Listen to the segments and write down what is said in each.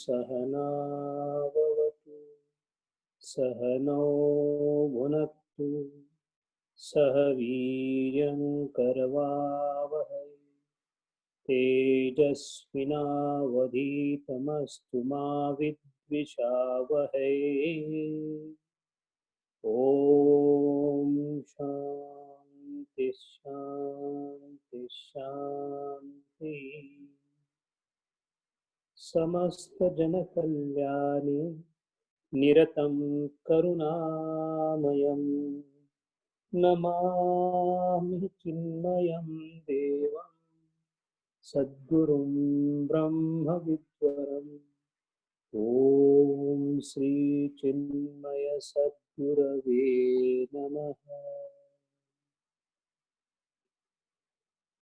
सहना भवतु सहनौ भुनक्तु सह वीर्यं करवावहै तेजस्विनावधीतमस्तु मा विद्विषावहै। ॐ शान्ति शान्ति शान्ति। समस्त जनकल्याणे निरतं करुणामयं नमामि चिन्मयं देवं सद्गुरुं ब्रह्मविद्वरम्। ॐ श्री चिन्मय सद्गुरवे नमः।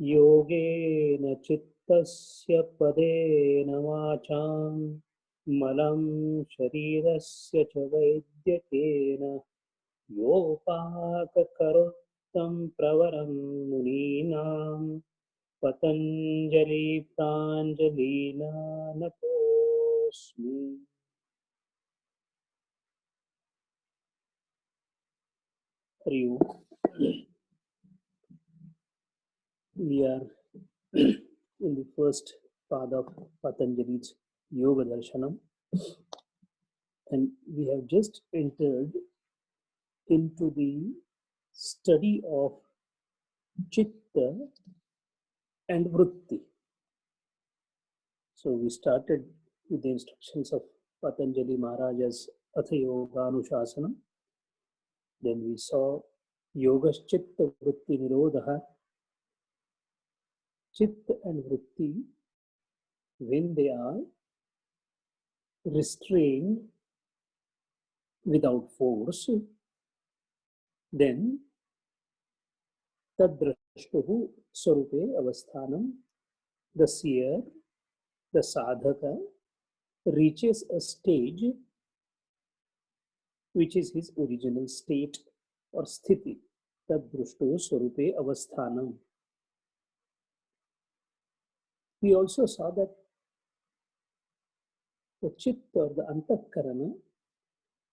योगेन चित्तस्य पदेन वाचां मलं शरीरस्य च वैद्यकेन योपाकरोत्तं प्रवरं मुनीनां पतञ्जलि प्राञ्जलिना नतोऽस्मि। हरि ओम। We are in the first part of Patanjali's Yoga Darshanam, and we have just entered into the study of Chitta and Vritti. So we started with the instructions of Patanjali Maharaja's Atha Yoga Anushasanam. Then we saw Yoga's Chitta Vritti Nirodha. Chitta and Vritti, when they are restrained without force, then tadrashtuhu sarupe avasthanam, the seer, the sadhaka, reaches a stage which is his original state or sthiti. Tadrashtuhu sarupe avasthanam. We also saw that the chitta or the antakarana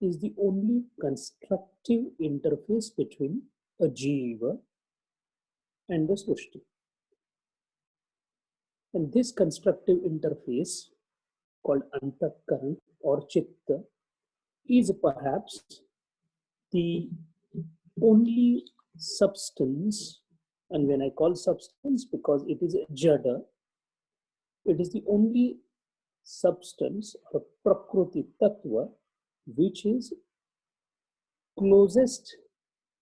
is the only constructive interface between a jiva and the Srushti. And this constructive interface called Antakaran or Chitta is perhaps the only substance, and when I call substance because it is a jada, it is the only substance or Prakriti Tattva which is closest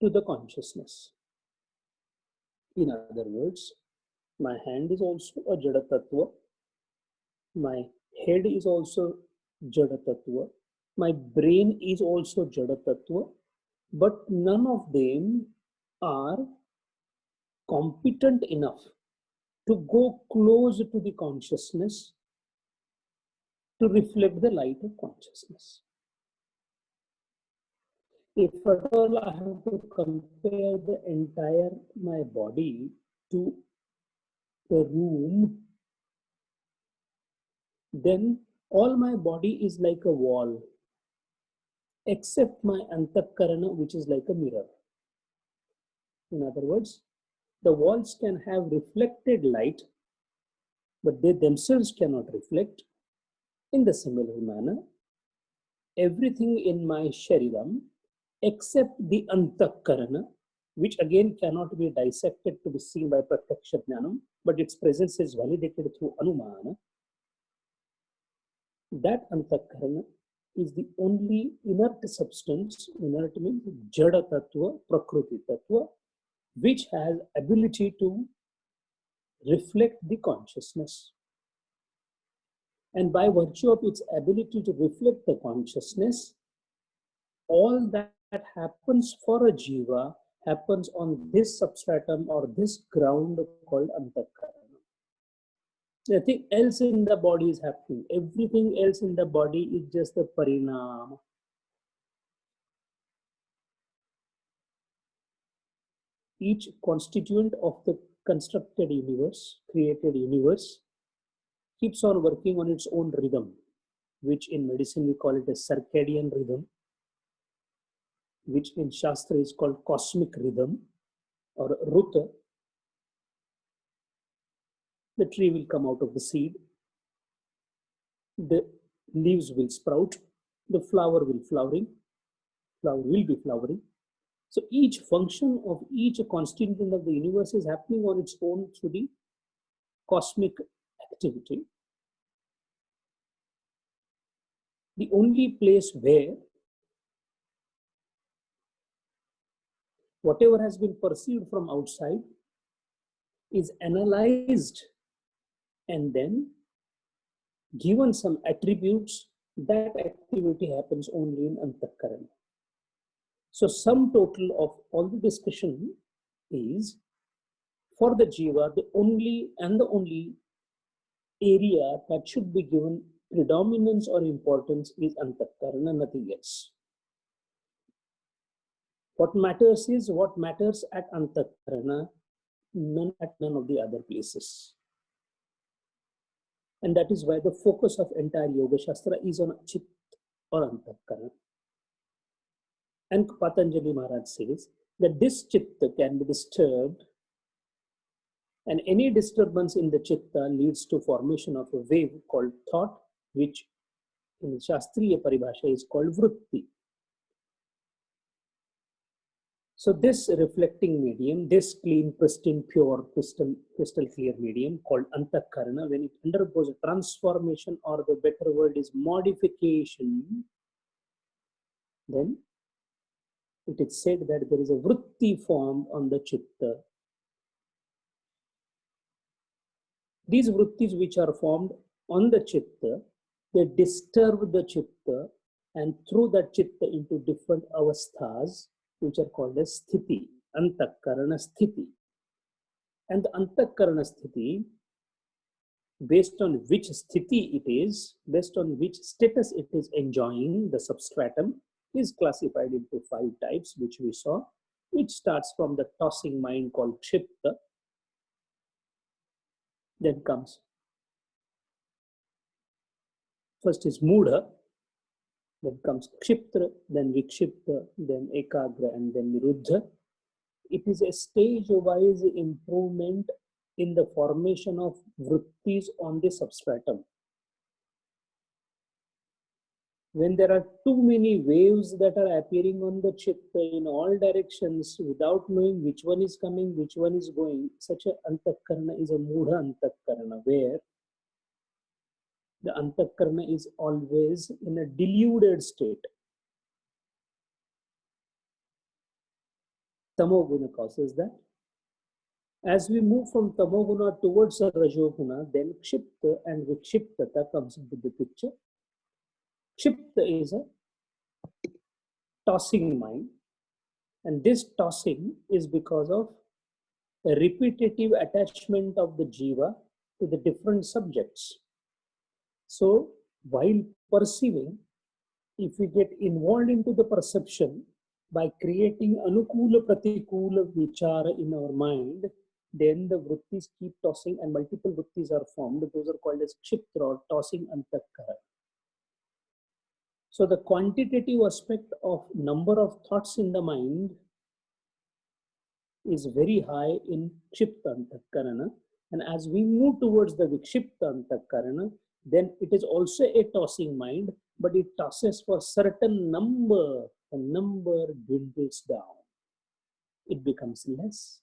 to the consciousness. In other words, my hand is also a Jada Tattva, my head is also Jada Tattva, my brain is also Jada Tattva, but none of them are competent enough to go close to the consciousness to reflect the light of consciousness. If at all I have to compare the entire my body to the room, then all my body is like a wall, except my antakarana, which is like a mirror. In other words, the walls can have reflected light, but they themselves cannot reflect. In the similar manner, everything in my shariram, except the antakarana, which again cannot be dissected to be seen by pratyaksha jnanam, but its presence is validated through anumana. That antakarana is the only inert substance, inert means jada tattva, prakriti tattva, which has ability to reflect the consciousness. And by virtue of its ability to reflect the consciousness, all that happens for a jiva happens on this substratum or this ground called antakarana. Nothing else in the body is happening. Everything else in the body is just a parinama. Each constituent of the constructed universe, created universe, keeps on working on its own rhythm. which in medicine we call it a circadian rhythm, which in Shastra is called cosmic rhythm or Ruta. The tree will come out of the seed, the leaves will sprout, the flower will be flowering. So each function of each constituent of the universe is happening on its own through the cosmic activity. The only place where whatever has been perceived from outside is analyzed and then given some attributes, that activity happens only in Antakarana. So sum total of all the discussion is, for the Jiva, the only area that should be given predominance or importance is Antakarana, nothing else. What matters is what matters at Antakarana, none of the other places. And that is why the focus of entire Yoga Shastra is on Chit or Antakarana. And Patanjali Maharaj says that this Chitta can be disturbed, and any disturbance in the Chitta leads to formation of a wave called thought, which in Shastriya Paribhasha is called Vritti. So this reflecting medium, this clean, pristine, pure, crystal clear medium called Antakarana, when it undergoes a transformation, or the better word is modification, then it is said that there is a Vritti formed on the Chitta. These Vrittis which are formed on the Chitta, they disturb the Chitta and throw that Chitta into different avasthas, which are called as Sthiti, Antakarana Sthiti. And the Antakarana Sthiti, based on which Sthiti it is, based on which status it is enjoying, the substratum, is classified into 5 types, which we saw, which starts from the tossing mind called Kshipta. Then comes, first is Mudha, then comes Kshiptra, then Vikshipta, then Ekagra, and then Niruddha. It is a stage-wise improvement in the formation of vrittis on the substratum. When there are too many waves that are appearing on the Chitta in all directions without knowing which one is coming, which one is going, such an Antakarana is a Mudha Antakarana, where the Antakarana is always in a deluded state. Tamoguna causes that. As we move from Tamoguna towards a Rajoguna, then Kshipta and Vikshiptata comes into the picture. Kshipta is a tossing mind, and this tossing is because of a repetitive attachment of the Jiva to the different subjects. So while perceiving, if we get involved into the perception by creating Anukula Pratikula Vichara in our mind, then the vrittis keep tossing and multiple vrittis are formed. Those are called as Kshiptra or tossing Antakarana. So the quantitative aspect of number of thoughts in the mind is very high in Kshipta Antakarana. And as we move towards the Vikshipta Antakarana, then it is also a tossing mind, but it tosses for certain number. The number dwindles down. It becomes less.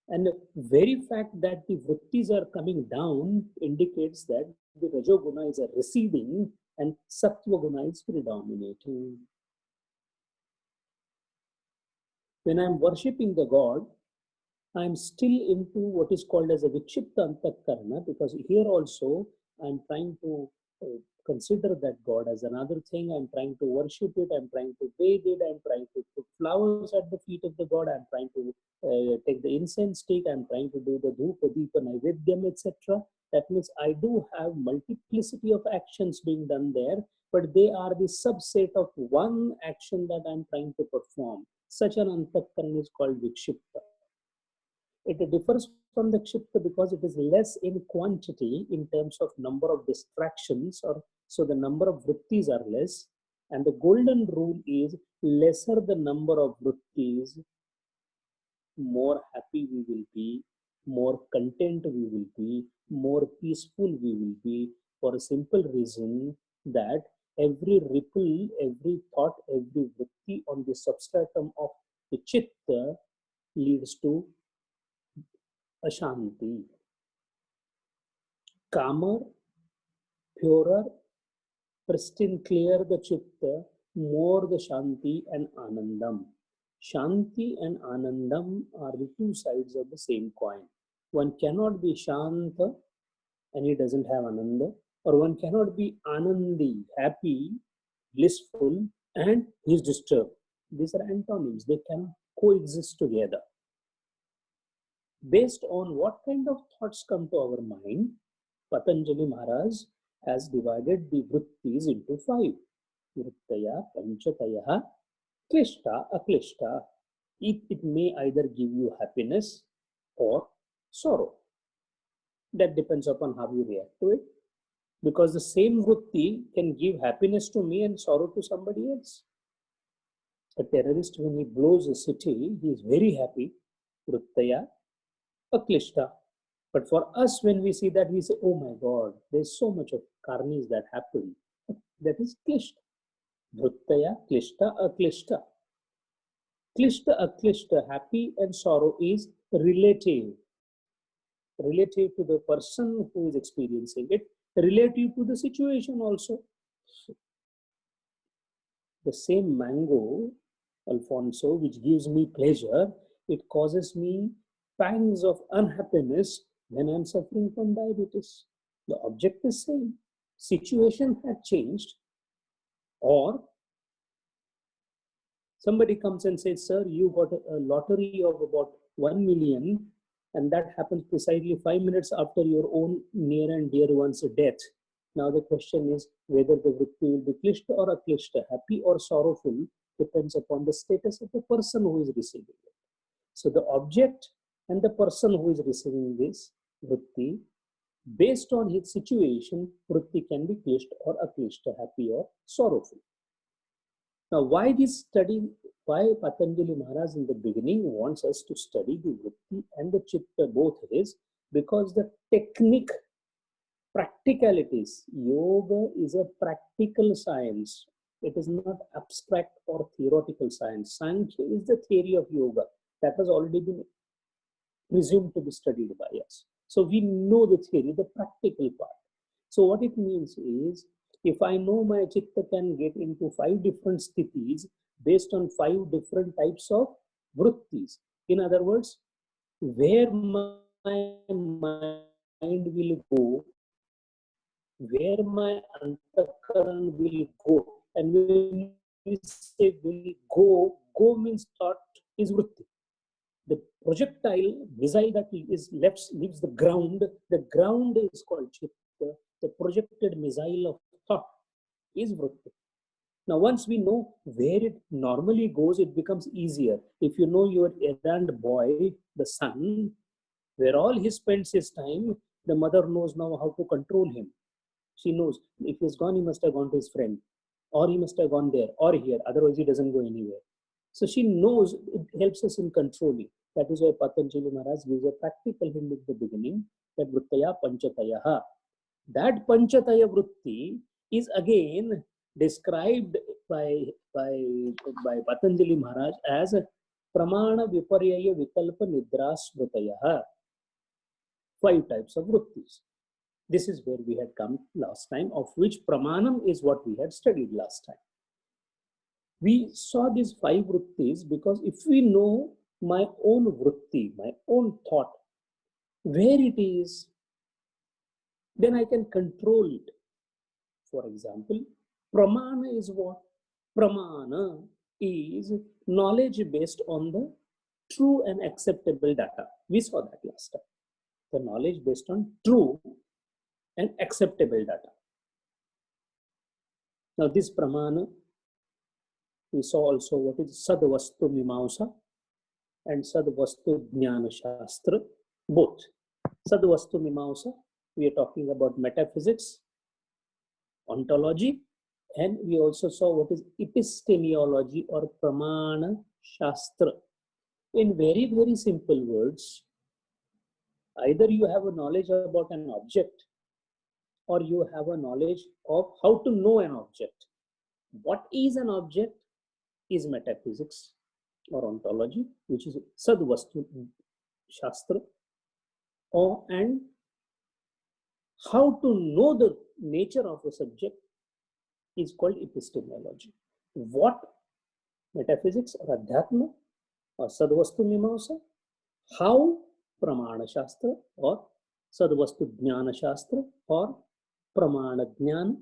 And the very fact that the vrittis are coming down indicates that the Rajoguna is a receding and Sattvaguna is predominating. When I am worshipping the God, I am still into what is called as a Vikshipta Antakarana, because here also I am trying to consider that God as another thing. I'm trying to worship it. I'm trying to bathe it. I'm trying to put flowers at the feet of the God. I'm trying to take the incense stick. I'm trying to do the dhupa, deepa, naivedyam, etc. That means I do have multiplicity of actions being done there, but they are the subset of one action that I'm trying to perform. Such an Antakarana is called Vikshipta. It differs from the Kshipta because it is less in quantity in terms of number of distractions, or so the number of vrittis are less. And the golden rule is lesser the number of vrittis, more happy we will be, more content we will be, more peaceful we will be, for a simple reason that every ripple, every thought, every vritti on the substratum of the chitta leads to ashanti. Calmer, purer, pristine, clear the chitta, more the shanti and anandam. Shanti and Anandam are the two sides of the same coin. One cannot be Shanta and he doesn't have Ananda, or one cannot be Anandi, happy, blissful, and he is disturbed. These are antonyms, they can coexist together. Based on what kind of thoughts come to our mind, Patanjali Maharaj has divided the vrittis into 5. Vrittaya, Panchataya, Klishta, Aklishta. It may either give you happiness or sorrow. That depends upon how you react to it. Because the same vritti can give happiness to me and sorrow to somebody else. A terrorist, when he blows a city, he is very happy. Vrittaya, Aklishta. But for us, when we see that, we say, oh my God, there's so much of carnage that happened. That is Klishta. Vrittaya, Klishta, Aklishta. Klishta, Aklishta, happy and sorrow is relative. Relative to the person who is experiencing it, relative to the situation also. The same mango, Alfonso, which gives me pleasure, it causes me pangs of unhappiness when I'm suffering from diabetes. The object is same. Situation had changed, or somebody comes and says, sir, you got a lottery of about 1 million, and that happens precisely 5 minutes after your own near and dear one's death. Now the question is whether the vritti will be klishta or aklishta, happy or sorrowful, depends upon the status of the person who is receiving it. So the object and the person who is receiving this vritti, based on his situation, vritti can be klishta or aklishta, happy or sorrowful. Now, why this study? Why Patanjali Maharaj in the beginning wants us to study the vritti and the chitta both is because the technique, practicalities, yoga is a practical science. It is not abstract or theoretical science. Sankhya is the theory of yoga that has already been presumed to be studied by us. So we know the theory, the practical part. So what it means is, if I know my chitta can get into 5 different sthithis based on 5 different types of vrittis. In other words, where my mind will go, where my antakaran will go, and when we say will go means thought is vritti. The projectile missile that leaves the ground is called chitta. The projected missile of thought is vritti. Now, once we know where it normally goes, it becomes easier. If you know your errand boy, the son, where all he spends his time, the mother knows now how to control him. She knows if he's gone, he must have gone to his friend, or he must have gone there or here, otherwise he doesn't go anywhere. So she knows, it helps us in controlling. That is why Patanjali Maharaj gives a practical hint at the beginning, that vrittaya panchataya. That panchataya vritti is again described by Patanjali Maharaj as pramana viparyaya vikalpa nidra smrutaya. 5 types of vrittis. This is where we had come last time, of which pramanam is what we had studied last time. We saw these 5 vrittis because if we know my own vritti, my own thought, where it is, then I can control it. For example, pramana is what? Pramana is knowledge based on the true and acceptable data. We saw that last time. The knowledge based on true and acceptable data. Now this pramana, we saw also what is sadvastu mimamsa and sadvastu jnana shastra. both. Sadvastu Mimamsa, we are talking about metaphysics, ontology, and we also saw what is epistemology or Pramana Shastra. In very, very simple words, either you have a knowledge about an object or you have a knowledge of how to know an object. What is an object is metaphysics or ontology, which is Sadvastu Shastra, and how to know the nature of a subject is called epistemology. What metaphysics or Adhyatma or Sadvastu Mimamsa, how Pramana Shastra or Sadvastu Jnana Shastra or Pramana Jnana.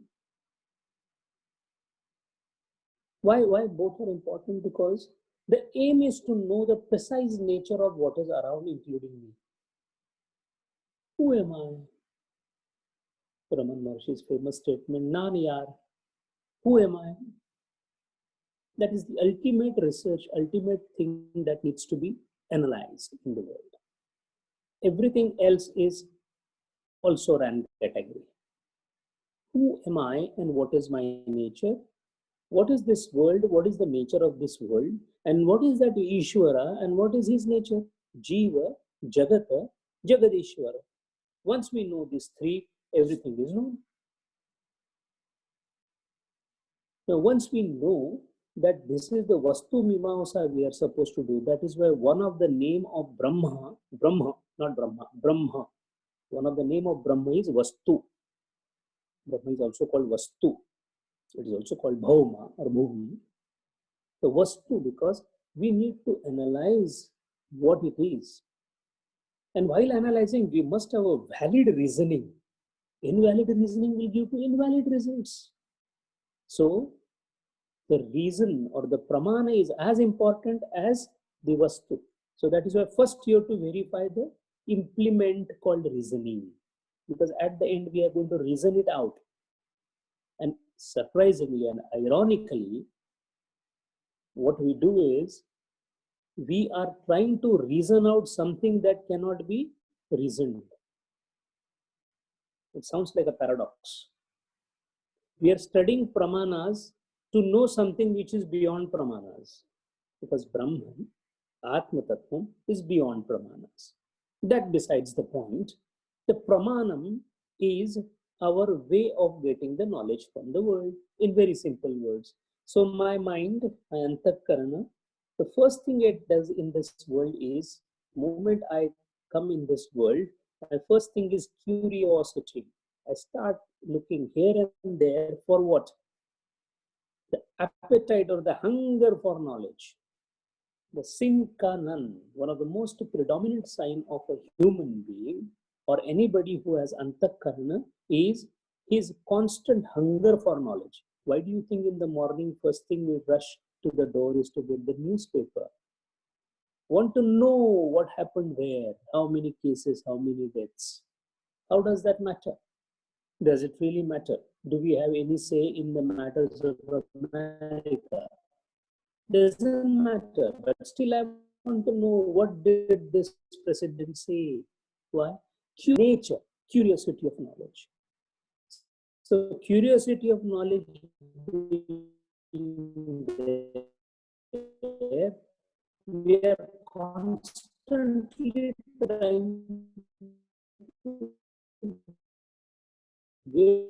Why both are important? Because the aim is to know the precise nature of what is around, including me. Who am I? Raman Maharshi's famous statement, Nan Yaar. Who am I? That is the ultimate research, ultimate thing that needs to be analyzed in the world. Everything else is also random category. Who am I and what is my nature? What is this world? What is the nature of this world? And what is that Ishvara and what is his nature? Jiva, Jagata, Jagadishvara. Once we know these three, everything is known. Now, once we know that this is the Vastu Mimamsa we are supposed to do, that is why one of the name of Brahma, not Brahma, Brahma, one of the name of Brahma is Vastu. Brahma is also called Vastu. It is also called Bhauma or Bhumi. So Vastu, because we need to analyze what it is. And while analyzing, we must have a valid reasoning. Invalid reasoning will give to invalid results. So the reason or the pramana is as important as the vastu. So that is why first you have to verify the implement called reasoning, because at the end we are going to reason it out. And surprisingly and ironically, what we do is we are trying to reason out something that cannot be reasoned. It sounds like a paradox. We are studying pramanas to know something which is beyond pramanas, because Brahman, Atma Tattvam, is beyond pramanas. That besides the point. The pramanam is our way of getting the knowledge from the world in very simple words. So my mind, my antakarana, the first thing it does in this world is, moment I come in this world, my first thing is curiosity. I start looking here and there for what? The appetite or the hunger for knowledge. The sinkanan, one of the most predominant sign of a human being or anybody who has antakarana is his constant hunger for knowledge. Why do you think in the morning, first thing we rush to the door is to get the newspaper? Want to know what happened where, how many cases, how many deaths. How does that matter? Does it really matter? Do we have any say in the matters of America? Doesn't matter, but still I want to know what did this president say. Why? Nature, curiosity of knowledge. So curiosity of knowledge there, we are constantly trying to get.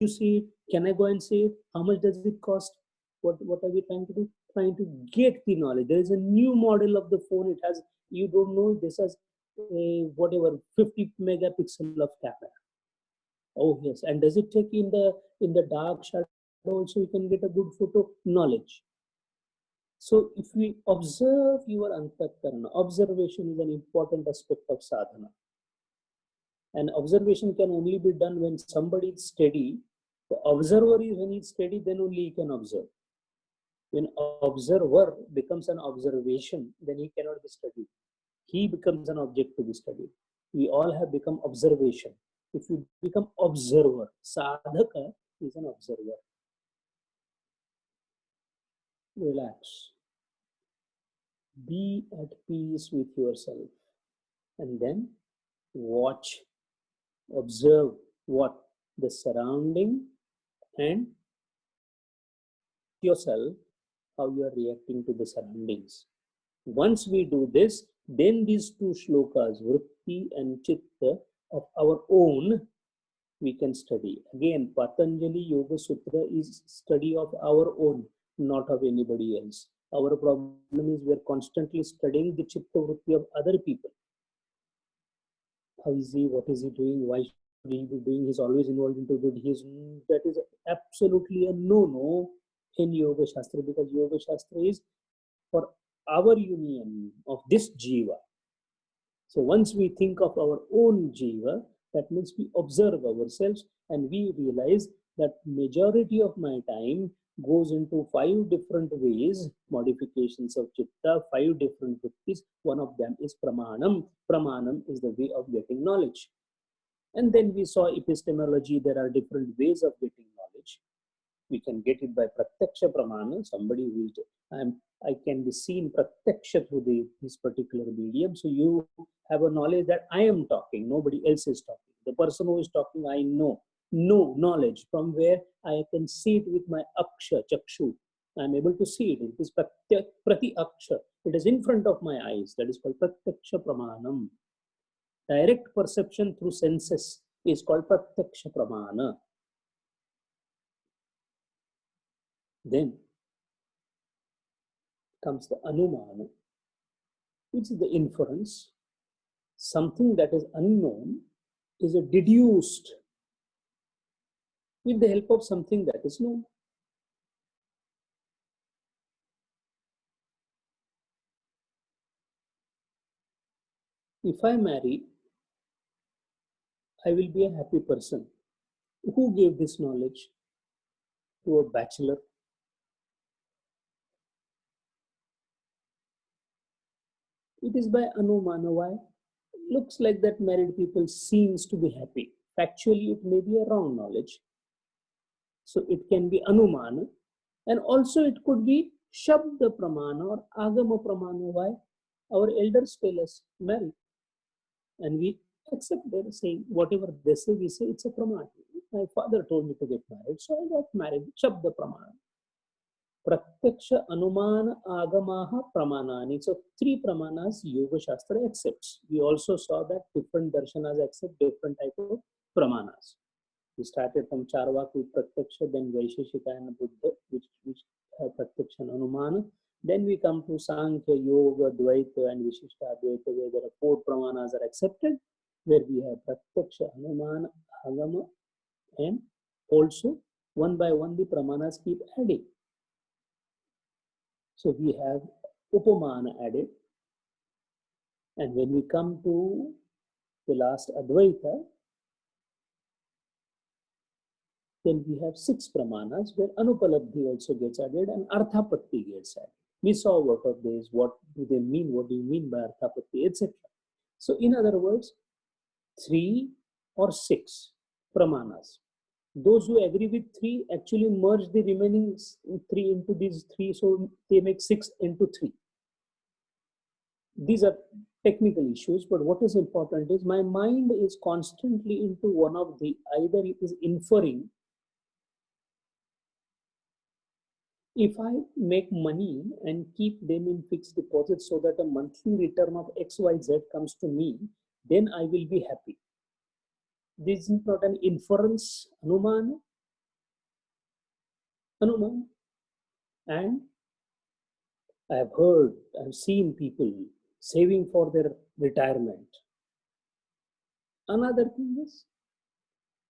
You see it? Can I go and see it? How much does it cost? What are we trying to do? Trying to get the knowledge. There is a new model of the phone. It has, you don't know, this has a whatever 50 megapixel of camera. Oh yes, and does it take in the dark shadow also you can get a good photo? Knowledge. So if we observe your antakarana, observation is an important aspect of sadhana. And observation can only be done when somebody is steady. The observer is when he's steady, then only he can observe. When observer becomes an observation, then he cannot be studied. He becomes an object to be studied. We all have become observation. If you become observer, sadhaka is an observer. Relax. Be at peace with yourself, and then watch, observe what the surrounding and yourself, how you are reacting to the surroundings. Once we do this, then these two shlokas, Vritti and Chitta, of our own, we can study. Again, Patanjali Yoga Sutra is study of our own, not of anybody else. Our problem is we are constantly studying the Chitta Vritti of other people. How is he? What is he doing? Why should he be doing? He's always involved into good. That is absolutely a no-no in Yoga Shastra, because Yoga Shastra is for our union of this jiva. So once we think of our own jiva, that means we observe ourselves and we realize that majority of my time goes into 5 different ways, modifications of chitta, 5 different vrittis. One of them is pramanam. Pramanam is the way of getting knowledge. And then we saw epistemology. There are different ways of getting knowledge. We can get it by pratyaksha pramana, somebody who is, I can be seen pratyaksha through this particular medium. So you have a knowledge that I am talking, nobody else is talking. The person who is talking, I know knowledge from where I can see it with my aksha, chakshu. I am able to see it. It is prati aksha. It is in front of my eyes. That is called pratyaksha pramanam. Direct perception through senses is called pratyaksha pramana. Then comes the anumana, which is the inference. Something that is unknown is deduced with the help of something that is known. If I marry, I will be a happy person. Who gave this knowledge? To a bachelor. It is by anumana. Why? Looks like that married people seems to be happy. Factually, it may be a wrong knowledge. So it can be anumana, and also it could be shabda pramana or agama pramana. Why? Our elders tell us marry, and we accept their saying. Whatever they say, we say it's a pramana. My father told me to get married, so I got married. Shabda pramana. Pratyaksha, Anumana, Agamaha, Pramanani. So 3 pramanas Yoga Shastra accepts. We also saw that different darshanas accept different type of pramanas. We started from Charvak with Pratyaksha, then Vaisheshika and Buddha, which have Pratyaksha and Anumana. Then we come to Sankhya, Yoga, Dvaita, and Vishishta Advaita, where there are 4 pramanas are accepted, where we have Pratyaksha, Anumana, Agama, and also one by one the pramanas keep adding. So we have Upamana added. And when we come to the last Advaita, then we have 6 pramanas where Anupalabdhi also gets added and Arthapatti gets added. We saw what are these, what do they mean, what do you mean by Arthapatti, etc. So in other words, 3 or 6 pramanas. Those who agree with 3 actually merge the remaining 3 into these 3, so they make 6 into 3. These are technical issues, but what is important is my mind is constantly into one of the, either it is inferring. If I make money and keep them in fixed deposits so that a monthly return of XYZ comes to me, then I will be happy. This is not an inference, Anuman. And I have heard, I have seen people saving for their retirement. Another thing is,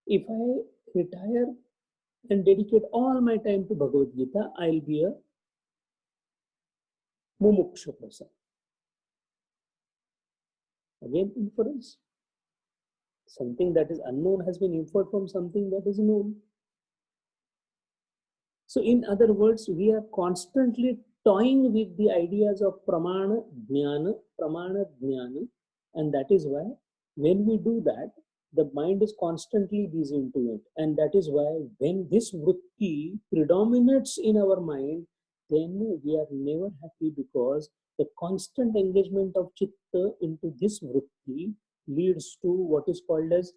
if I retire and dedicate all my time to Bhagavad Gita, I'll be a mumuksha person. Again, inference. Something that is unknown has been inferred from something that is known. So in other words, we are constantly toying with the ideas of pramana, jnana, and that is why when we do that, the mind is constantly busy into it. And that is why when this vritti predominates in our mind, then we are never happy, because The constant engagement of chitta into this vritti leads to what is called as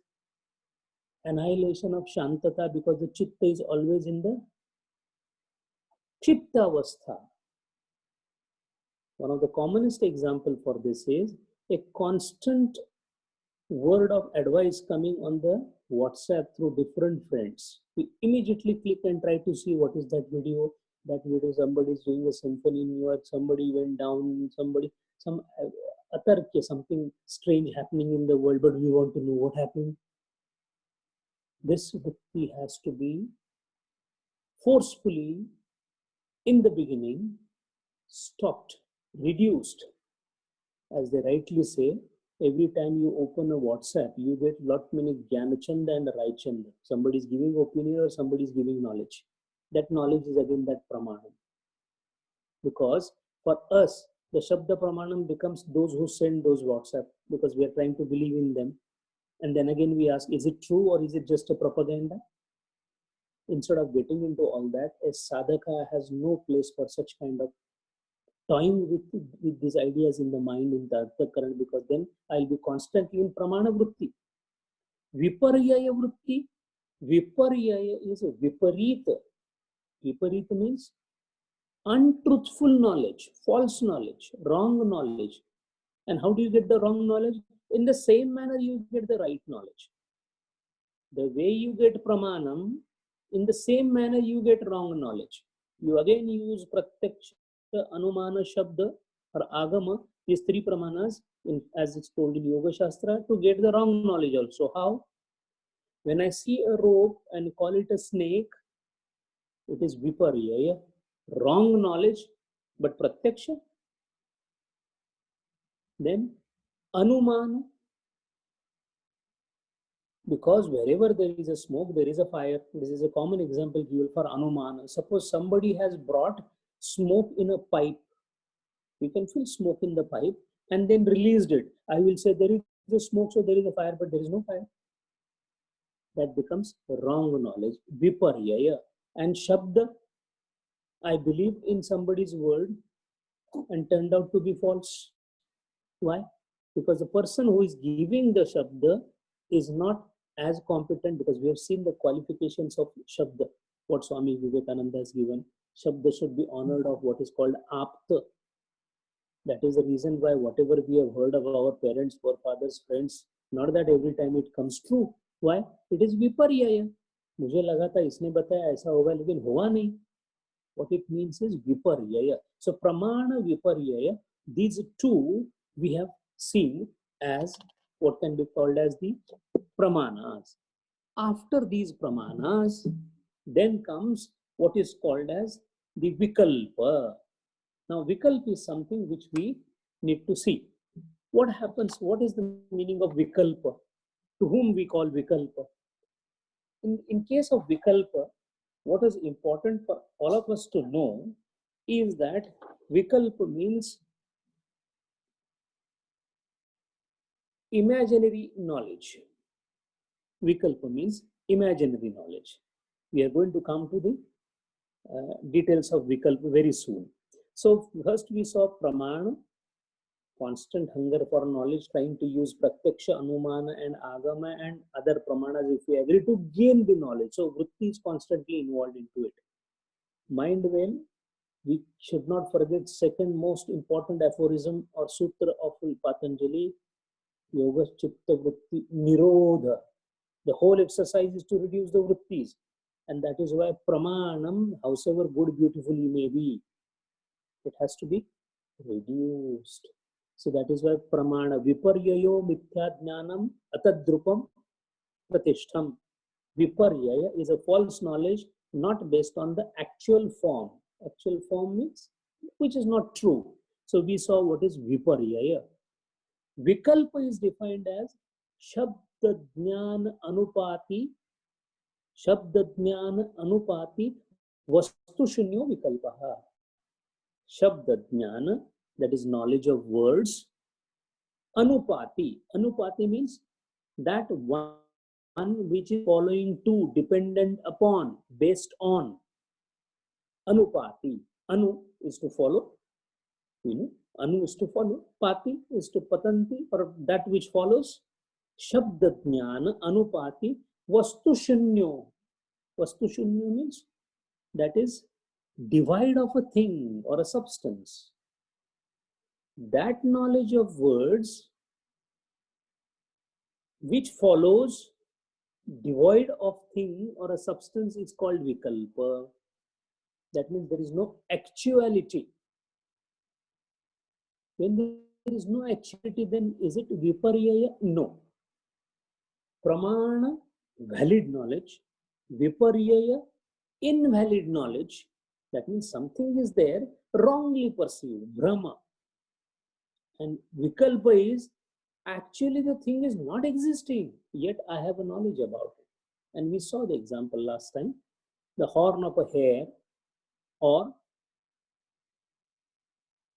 annihilation of shantata, because the chitta is always in the chitta avastha. One of the commonest example for this is a constant word of advice coming on the WhatsApp through different friends. We immediately click and try to see what is that video. That video, somebody is doing a symphony in New York, somebody went down, some something strange happening in the world, but we want to know what happened. This vritti has to be forcefully, in the beginning, stopped, reduced. As they rightly say, every time you open a WhatsApp, you get lot many Gyanachanda and Raichanda. Somebody is giving opinion or somebody is giving knowledge. That knowledge is again that pramanam. Because for us, the Shabda pramanam becomes those who send those WhatsApp, because we are trying to believe in them. And then again we ask, is it true or is it just a propaganda? Instead of getting into all that, a sadhaka has no place for such kind of toying with these ideas in the mind, in the current, because then I'll be constantly in pramana vritti. Viparyaya vritti. Viparyaya is a viparita. Viparita means untruthful knowledge, false knowledge, wrong knowledge. And how do you get the wrong knowledge? In the same manner you get the right knowledge. The way you get pramanam, in the same manner you get wrong knowledge. You again use pratyaksha, anumana, shabda or agama, these three pramanas, as it's told in Yoga Shastra, to get the wrong knowledge also. How? When I see a rope and call it a snake, it is viparyaya, wrong knowledge, but pratyaksha. Then anumana, because wherever there is a smoke, there is a fire. This is a common example given for anumana. Suppose somebody has brought smoke in a pipe. You can feel smoke in the pipe and then released it. I will say there is a smoke, so there is a fire, but there is no fire. That becomes wrong knowledge, viparyaya. And shabda, I believed in somebody's word and turned out to be false. Why? Because the person who is giving the shabda is not as competent, because we have seen the qualifications of shabda, what Swami Vivekananda has given. Shabda should be honored of what is called apta. That is the reason why whatever we have heard of our parents, forefathers, friends, not that every time it comes true. Why? It is viparyaya. मुझे लगा था इसने बताया ऐसा होगा, लेकिन हुआ नहीं. What it means is viparyaya. So pramana, viparyaya, these two we have seen as what can be called as the pramanas. After these pramanas, then comes what is called as the vikalpa. Now vikalpa is something which we need to see. What happens? What is the meaning of vikalpa? To whom we call vikalpa? In case of vikalpa, what is important for all of us to know is that vikalpa means imaginary knowledge. Vikalpa means imaginary knowledge. We are going to come to the details of vikalpa very soon. So first we saw pramana, constant hunger for knowledge, trying to use pratyaksha, anumana and agama and other pramanas if we agree to gain the knowledge. So vritti is constantly involved into it. Mind well, we should not forget second most important aphorism or sutra of Patanjali, Yoga Chitta Vritti Nirodha. The whole exercise is to reduce the vrittis. And that is why pramanam, howsoever good, beautiful you may be, it has to be reduced. So that is why pramana viparyayo mithya jnanam atadrupam pratishtham. Viparyaya is a false knowledge not based on the actual form. Actual form means which is not true. So we saw what is viparyaya. Vikalpa is defined as shabda jnana anupati, shabda jnana anupati vastu shunyo vikalpaha. Shabda jnana, that is knowledge of words. Anupati, anupati means that one which is following to, dependent upon, based on. Anupati, anu is to follow, Anu is to follow, pati is to patanti, or that which follows. Shabda jnana anupati vastu shunyo. Vastu shunyo means that is divide of a thing or a substance. That knowledge of words which follows devoid of thing or a substance is called vikalpa. That means there is no actuality. When there is no actuality, then is it viparyaya? No. Pramana, valid knowledge. Viparyaya, invalid knowledge. That means something is there, wrongly perceived, Brahma. And vikalpa is actually the thing is not existing, yet I have a knowledge about it. And we saw the example last time, the horn of a hare or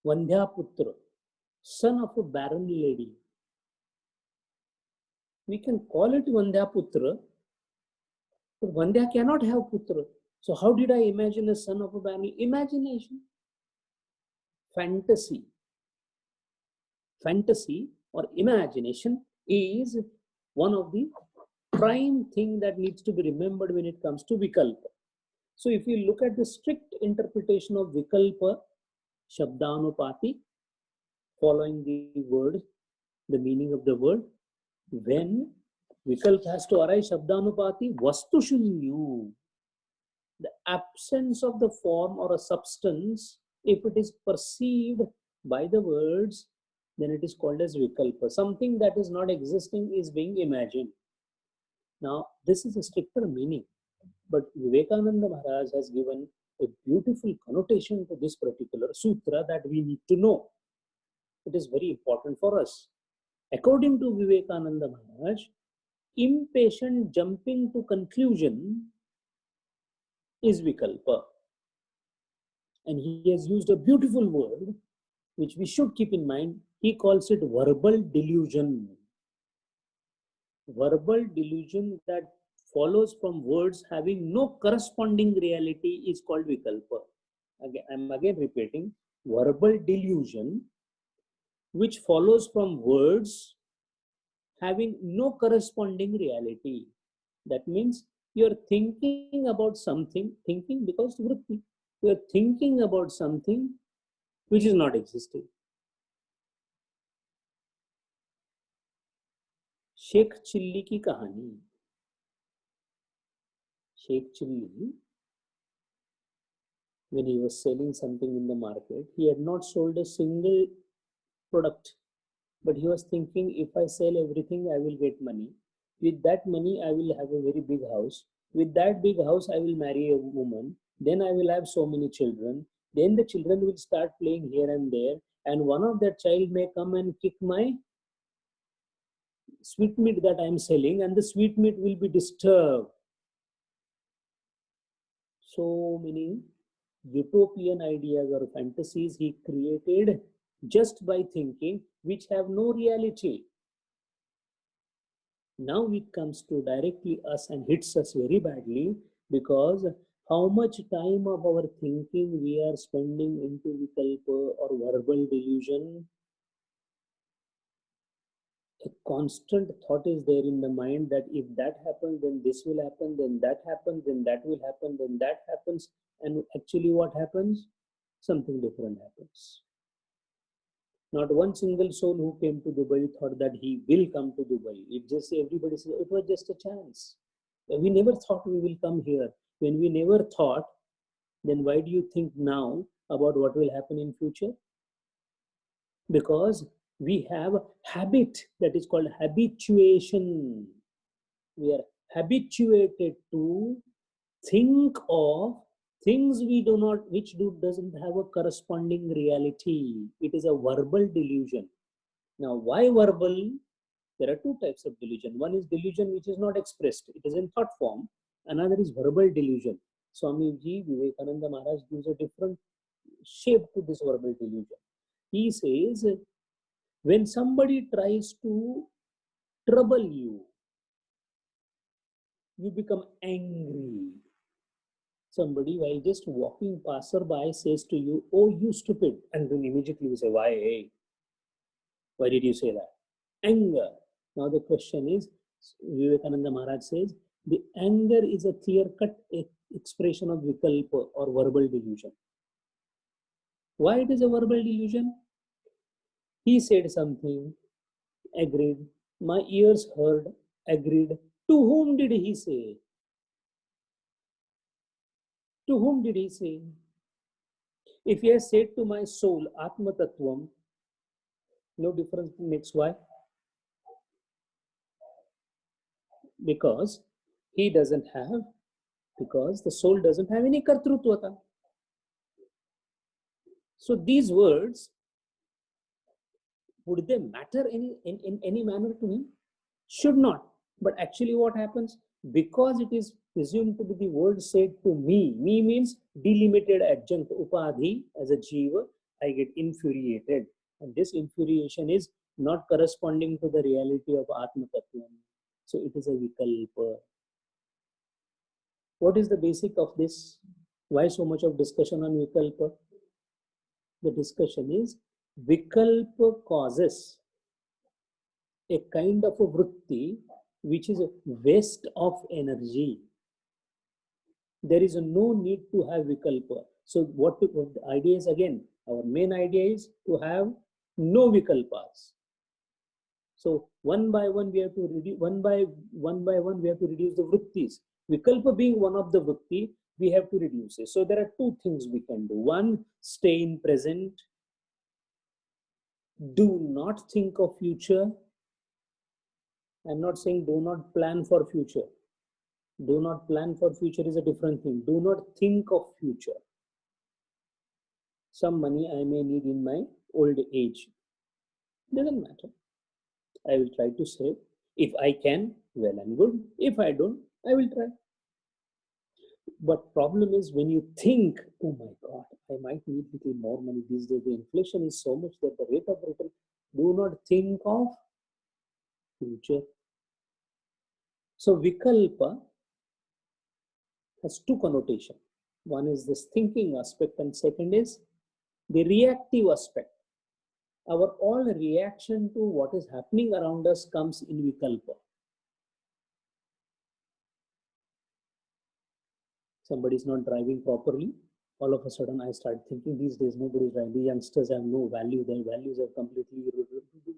Vandhyaputra, son of a barren lady. We can call it Vandhyaputra, but Vandhya cannot have putra. So how did I imagine a son of a barren? Imagination. Fantasy. Fantasy or imagination is one of the prime thing that needs to be remembered when it comes to vikalpa. So if you look at the strict interpretation of vikalpa, shabdanupati, following the word, the meaning of the word, when vikalpa has to arise, shabdanupati, vastu shunyu, the absence of the form or a substance, if it is perceived by the words, then it is called as vikalpa. Something that is not existing is being imagined. Now, this is a stricter meaning, but Vivekananda Maharaj has given a beautiful connotation to this particular sutra that we need to know. It is very important for us. According to Vivekananda Maharaj, impatient jumping to conclusion is vikalpa. And he has used a beautiful word which we should keep in mind. He calls it verbal delusion. Verbal delusion that follows from words having no corresponding reality is called vikalpa. Again, I'm again repeating, verbal delusion which follows from words having no corresponding reality. That means you're thinking about something, thinking because vritti, you're thinking about something which is not existing. Sheikh Chilli की कहानी. Sheikh Chilli, when he was selling something in the market, he had not sold a single product, but he was thinking, if I sell everything, I will get money. With that money, I will have a very big house. With that big house, I will marry a woman. Then I will have so many children. Then the children will start playing here and there, and one of that child may come and kick my sweetmeat that I am selling, and the sweetmeat will be disturbed. So many utopian ideas or fantasies he created just by thinking, which have no reality. Now it comes to directly us and hits us very badly, because how much time of our thinking we are spending into vikalpa or verbal delusion. A constant thought is there in the mind that if that happens, then this will happen, then that happens, then that will happen, then that happens. And actually what happens? Something different happens. Not one single soul who came to Dubai thought that he will come to Dubai. It just, everybody said it was just a chance. We never thought we will come here. When we never thought, then why do you think now about what will happen in future? Because we have a habit that is called habituation. We are habituated to think of things we do not, which doesn't have a corresponding reality. It is a verbal delusion. Now, why verbal? There are two types of delusion. One is delusion which is not expressed, it is in thought form. Another is verbal delusion. Swamiji Vivekananda Maharaj gives a different shape to this verbal delusion. He says, when somebody tries to trouble you, you become angry. Somebody, while just walking passerby, says to you, "Oh, you stupid," and then immediately you say, "Why? Hey, why did you say that?" Anger. Now the question is, Vivekananda Maharaj says, the anger is a clear-cut expression of vikalpa or verbal delusion. Why it is a verbal delusion? He said something, agreed. My ears heard, agreed. To whom did he say? To whom did he say? If he has said to my soul, Atma Tattvam, no difference in X, Y, because he doesn't have, because the soul doesn't have any kartrutvata. So these words, would they matter in any manner to him? Should not. But actually what happens? Because it is presumed to be the word said to me means delimited adjunct upadhi as a jiva, I get infuriated. And this infuriation is not corresponding to the reality of Atma Tattvam. So it is a vikalpa. What is the basic of this? Why so much of discussion on vikalpa? The discussion is vikalpa causes a kind of a vritti which is a waste of energy. There is no need to have vikalpa. So what the idea is, again, our main idea is to have no vikalpas. So one by one we have to reduce, one by one we have to reduce the vrittis. Vikalpa being one of the vritti, we have to reduce it. So there are two things we can do. One, stay in present. Do not think of future. I'm not saying do not plan for future. Do not plan for future is a different thing. Do not think of future. Some money I may need in my old age. Doesn't matter. I will try to save. If I can, well and good. If I don't, I will try. But problem is when you think, oh my God, I might need a little more money these days. The inflation is so much that the rate of return. Do not think of future. So vikalpa has two connotations. One is this thinking aspect and second is the reactive aspect. Our all reaction to what is happening around us comes in vikalpa. Somebody is not driving properly. All of a sudden I start thinking these days nobody is driving. The youngsters have no value. Their values are completely,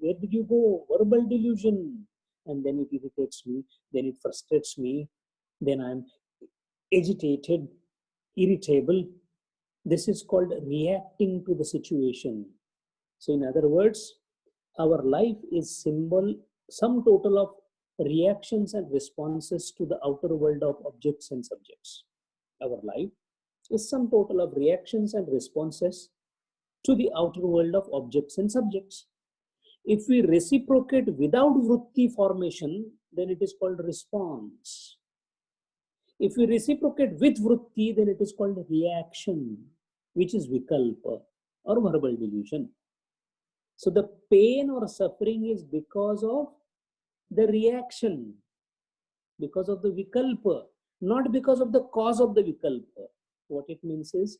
where did you go? Verbal delusion. And then it irritates me. Then it frustrates me. Then I'm agitated, irritable. This is called reacting to the situation. So in other words, our life is sum total of reactions and responses to the outer world of objects and subjects. Our life is sum total of reactions and responses to the outer world of objects and subjects. If we reciprocate without vritti formation, then it is called response. If we reciprocate with vritti, then it is called reaction, which is vikalpa or verbal delusion. So the pain or suffering is because of the reaction, because of the vikalpa, not because of the cause of the vikalpa. What it means is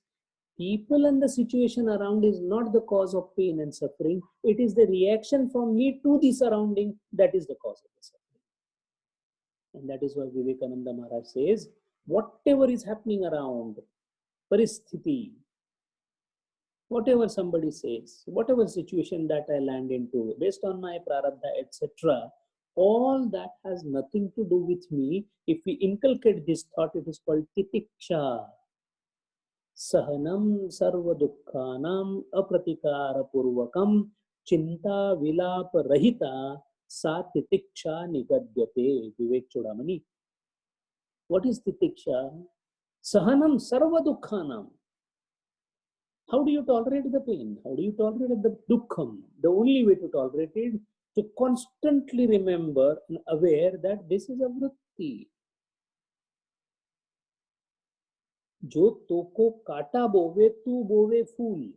people and the situation around is not the cause of pain and suffering. It is the reaction from me to the surrounding that is the cause of the suffering. And that is why Vivekananda Maharaj says, whatever is happening around, paristhiti, whatever somebody says, whatever situation that I land into, based on my prarabdha, etc., all that has nothing to do with me. If we inculcate this thought, it is called titiksha. Sahanam sarva dukkhanam apratikara purvakam chinta vilapa rahita sa titiksha nigadyate. Vivek Chudamani. What is titiksha? Sahanam sarva dukkhanam. How do you tolerate the pain? How do you tolerate the dukkham? The only way to tolerate it to constantly remember and aware that this is a vritti. जो तोको काटा बोवे तू बोवे फूल,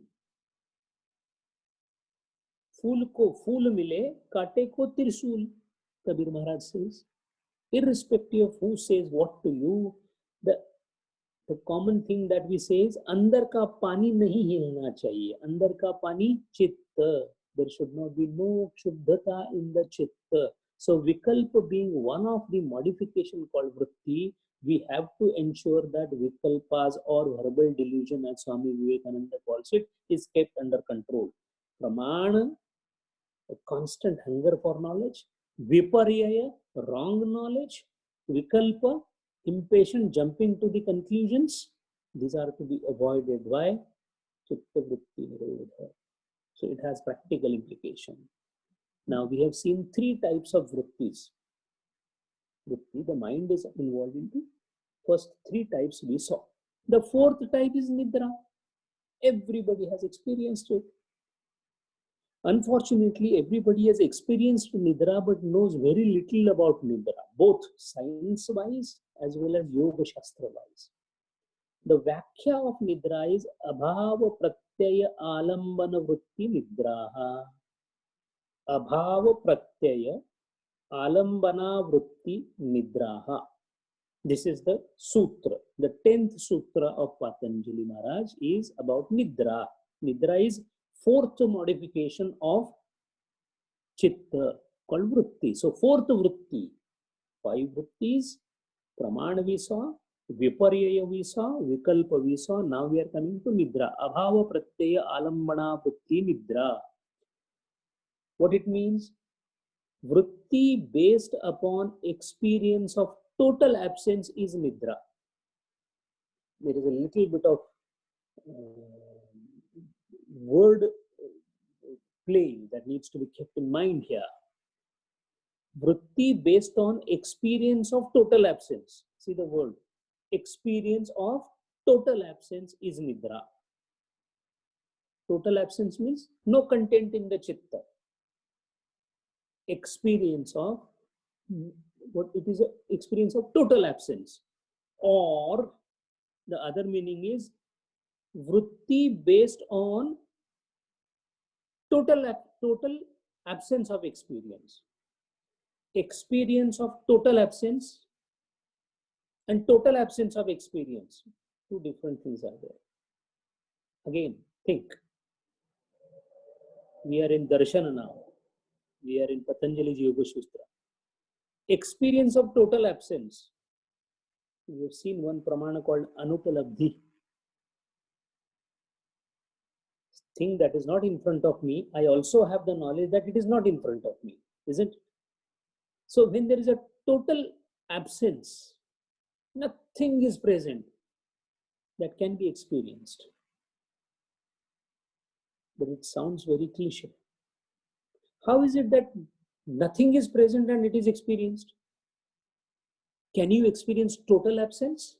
फूल को फूल मिले काटे को त्रिशूल. Kabir Maharaj says, irrespective of who says what to you, the The common thing that we say is अंदर का पानी नहीं हिलना चाहिए. अंदर का पानी चित्त. There should not be no shuddhata in the chitta. So vikalpa being one of the modification called vritti, we have to ensure that vikalpas or verbal delusion, as Swami Vivekananda calls it, is kept under control. Pramana, a constant hunger for knowledge. Viparyaya, wrong knowledge. Vikalpa, impatient jumping to the conclusions. These are to be avoided. Why? Chitta vritti nirodha. So it has practical implication. Now we have seen three types of vrittis. Vritti, the mind is involved into. First three types we saw. The fourth type is nidra. Everybody has experienced it. Unfortunately, everybody has experienced nidra but knows very little about nidra, both science-wise as well as yoga shastra-wise. The Vakhya of nidra is abhava pratyaya alambana vritti nidraha. Abhava pratyaya alambana vritti nidraha. This is the sutra. The 10th sutra of Patanjali Maharaj is about nidra. Nidra is fourth modification of chitta called vritti. So fourth vritti, 5 vrittis, pramana we saw, viparyaya we saw, vikalpa we saw. Now we are coming to nidra. Abhava pratyaya alambana vritti nidra. What it means? Vritti based upon experience of total absence is nidra. There is a little bit of word play that needs to be kept in mind here. Vritti based on experience of total absence. See the word. Experience of total absence is nidra. Total absence means no content in the chitta. Experience of what it is, an experience of total absence. Or the other meaning is vritti based on total absence of experience. Experience of total absence and total absence of experience. Two different things are there. Again, think. We are in Darshana now. We are in Patanjali's Yoga Sutra. Experience of total absence. We have seen one pramana called Anupalabdhi. Thing that is not in front of me, I also have the knowledge that it is not in front of me, isn't it? So when there is a total absence, nothing is present that can be experienced. But it sounds very cliche. How is it that nothing is present and it is experienced? Can you experience total absence?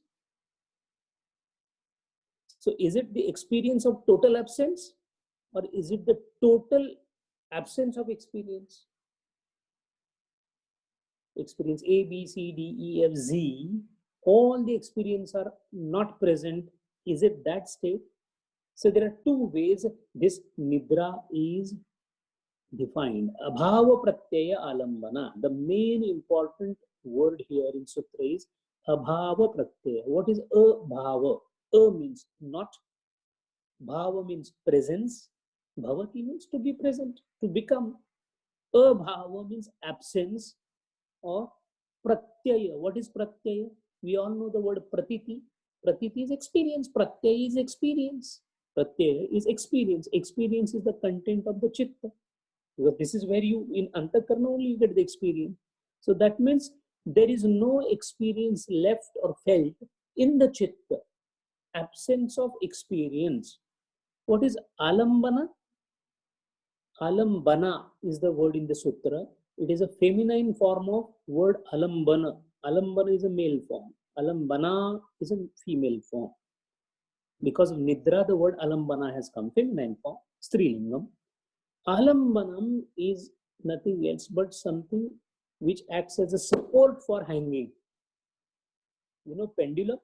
So is it the experience of total absence, or is it the total absence of experience? Experience A, B, C, D, E, F, Z, all the experience are not present. Is it that state? So there are two ways this nidra is defined. Abhava pratyaya alambana. The main important word here in sutra is abhava pratyaya. What is abhava? A means not. Bhava means presence. Bhavati means to be present, to become. Abhava means absence. Or pratyaya. What is pratyaya? We all know the word pratiti. Pratiti is experience. Pratyaya is experience. Pratyaya is experience. Experience is the content of the chitta. Because this is where you, in antakarna only you get the experience. So that means there is no experience left or felt in the chitta. Absence of experience. What is alambana? Alambana is the word in the sutra. It is a feminine form of word alambana. Alambana is a male form. Alambana is a female form. Because of nidra, the word alambana has come, feminine form, strilingam. Alambanam is nothing else but something which acts as a support for hanging. You know, pendulum,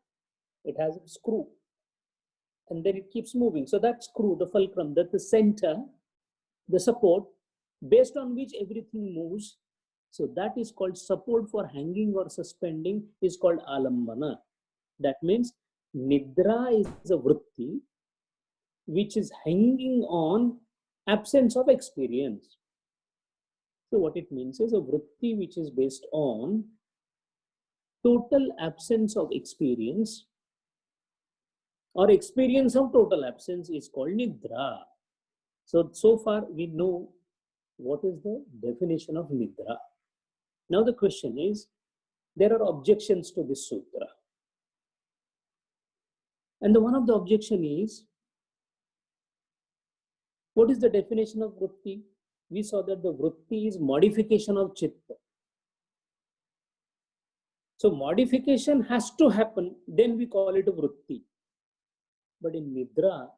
it has a screw and then it keeps moving. So that screw, the fulcrum, that the center, the support based on which everything moves. So that is called support for hanging or suspending, is called alambana. That means Nidra is a vritti which is hanging on absence of experience. So what it means is a vritti which is based on total absence of experience or experience of total absence is called Nidra. So far we know what is the definition of Nidra. Now the question is, there are objections to this sutra. And one of the objection is, what is the definition of vritti? We saw that the vritti is modification of chitta. So modification has to happen, then we call it a vritti. But in Nidra,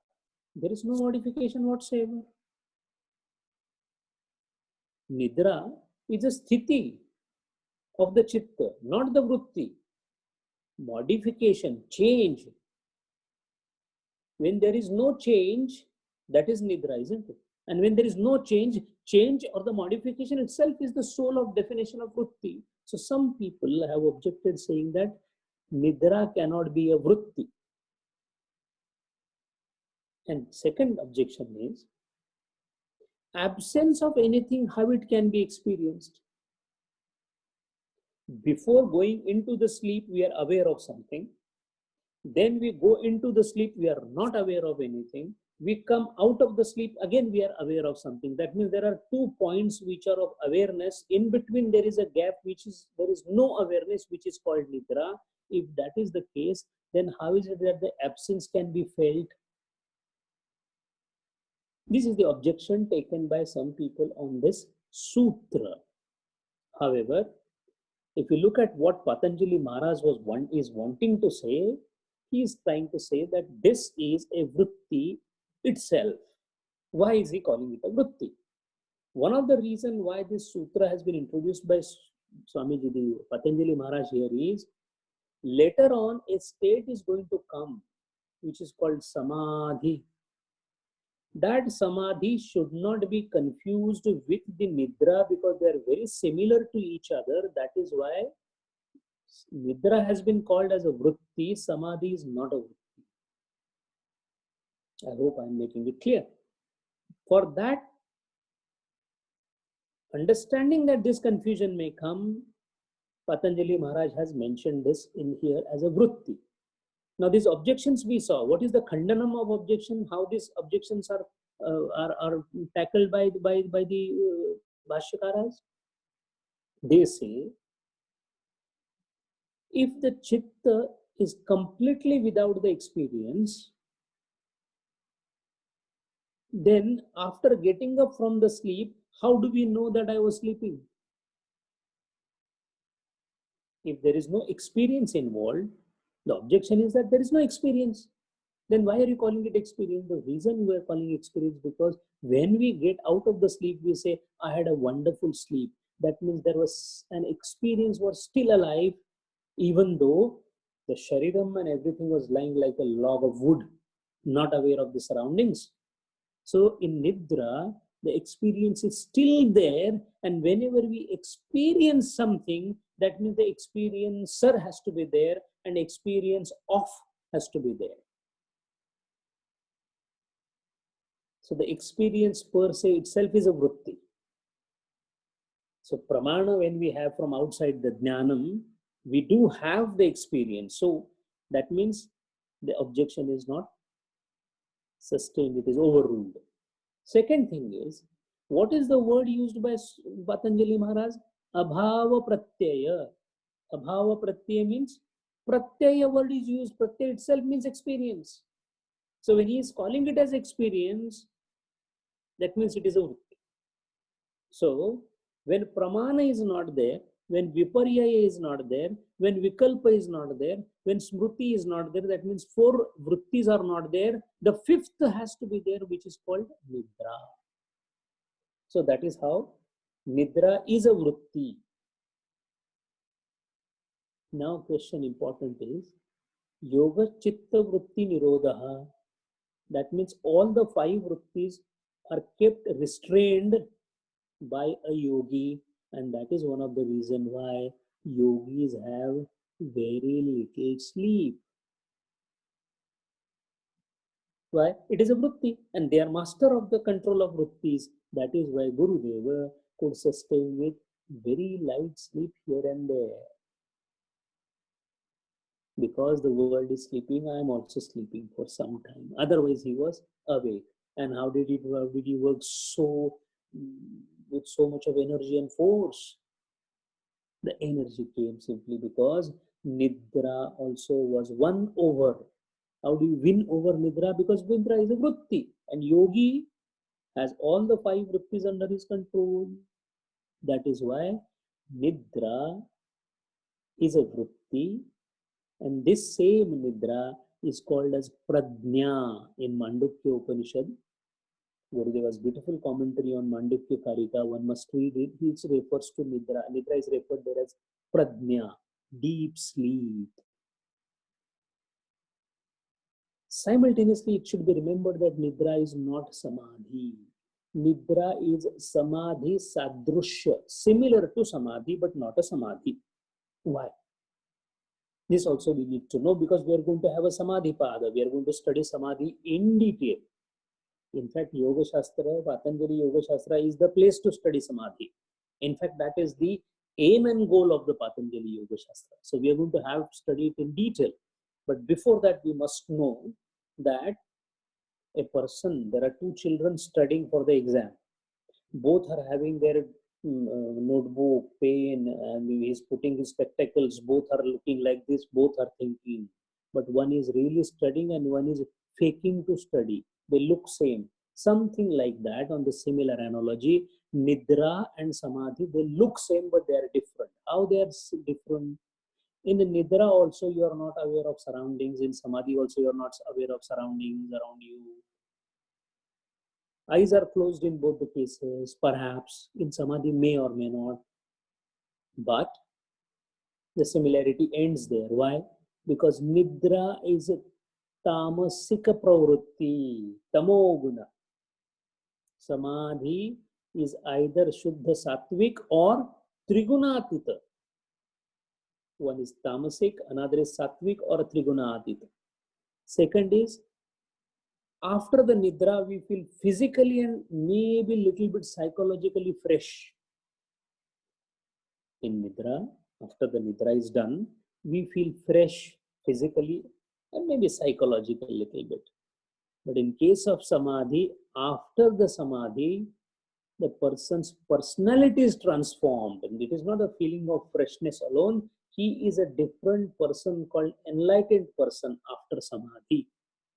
there is no modification whatsoever. Nidra is a sthiti of the chitta, not the vritti. Modification, change. When there is no change, that is Nidra, isn't it? And when there is no change, change or the modification itself is the soul of definition of vritti. So some people have objected saying that Nidra cannot be a vritti. And second objection is, absence of anything, how it can be experienced? Before going into the sleep, we are aware of something. Then we go into the sleep, we are not aware of anything. We come out of the sleep, again we are aware of something. That means there are 2 points which are of awareness. In between there is a gap there is no awareness, which is called Nidra. If that is the case, then how is it that the absence can be felt? This is the objection taken by some people on this sutra. However, if you look at what Patanjali Maharaj is wanting to say, he is trying to say that this is a vritti itself. Why is he calling it a vritti? One of the reasons why this sutra has been introduced by Swamiji, Patanjali Maharaj here is, later on a state is going to come which is called samadhi. That samadhi should not be confused with the nidra because they are very similar to each other. That is why nidra has been called as a vritti, samadhi is not a vritti. I hope I am making it clear. For that, understanding that this confusion may come, Patanjali Maharaj has mentioned this in here as a vritti. Now these objections we saw, what is the khandanam of objection, how these objections are tackled by the Bhashyakaras? They say, if the chitta is completely without the experience, then after getting up from the sleep, how do we know that I was sleeping? If there is no experience involved, the objection is that there is no experience. Then why are you calling it experience? The reason we are calling it experience because when we get out of the sleep, we say, I had a wonderful sleep. That means there was an experience was still alive, even though the shariram and everything was lying like a log of wood, not aware of the surroundings. So in Nidra, the experience is still there, and whenever we experience something, that means the experiencer has to be there and experience of has to be there. So the experience per se itself is a vritti. So pramana, when we have from outside the jnanam, we do have the experience. So that means the objection is not sustained, it is overruled. Second thing is, what is the word used by Patanjali Maharaj? Abhava pratyaya. Abhava pratyaya means, pratyaya word is used, pratyaya itself means experience. So when he is calling it as experience, that means it is a vritti. So when pramana is not there, when viparyaya is not there, when vikalpa is not there, when smriti is not there, that means 4 vrittis are not there. The 5th has to be there, which is called nidra. So that is how nidra is a vritti. Now question important is, yoga chitta vritti nirodha. That means all the 5 vrittis are kept restrained by a yogi, and that is one of the reasons why yogis have very little sleep. Why? It is a vritti, and they are master of the control of vrittis. That is why Gurudeva could sustain with very light sleep here and there. Because the world is sleeping, I am also sleeping for some time. Otherwise, he was awake. And how did he work so with so much of energy and force? The energy came simply because Nidra also was won over. How do you win over Nidra? Because Nidra is a vritti, and Yogi has all the five vrittis under his control. That is why Nidra is a vritti, and this same Nidra is called as Pradnya in Mandukya Upanishad. Gurudeva's beautiful commentary on Mandukya Karika, one must read it. It refers to Nidra. Nidra is referred there as Pradnya, deep sleep. Simultaneously, it should be remembered that Nidra is not Samadhi. Nidra is Samadhi Sadrushya, similar to Samadhi, but not a Samadhi. Why? This also we need to know, because we are going to have a Samadhi Pada. We are going to study Samadhi in detail. In fact, Yoga Shastra, Patanjali Yoga Shastra is the place to study Samadhi. In fact, that is the aim and goal of the Patanjali Yoga Shastra. So we are going to have studied in detail. But before that, we must know that a person, there are two children studying for the exam. Both are having their notebook, pen, and he's putting his spectacles. Both are looking like this, both are thinking. But one is really studying and one is faking to study. They look same. Something like that on the similar analogy. Nidra and Samadhi, they look same, but they are different. How they are different? In the Nidra also, you are not aware of surroundings. In Samadhi also, you are not aware of surroundings around you. Eyes are closed in both the cases, perhaps in Samadhi may or may not, but the similarity ends there. Why? Because Nidra is a tamasika pravrutti, tamoguna. Samadhi is either Shuddha Sattvic or Trigunatita. One is tamasic, another is Sattvic or Trigunatita. Second is, after the Nidra, we feel physically and maybe little bit psychologically fresh. In Nidra, after the Nidra is done, we feel fresh physically and maybe psychologically a little bit. But in case of Samadhi, after the Samadhi, the person's personality is transformed. And it is not a feeling of freshness alone. He is a different person called enlightened person after Samadhi.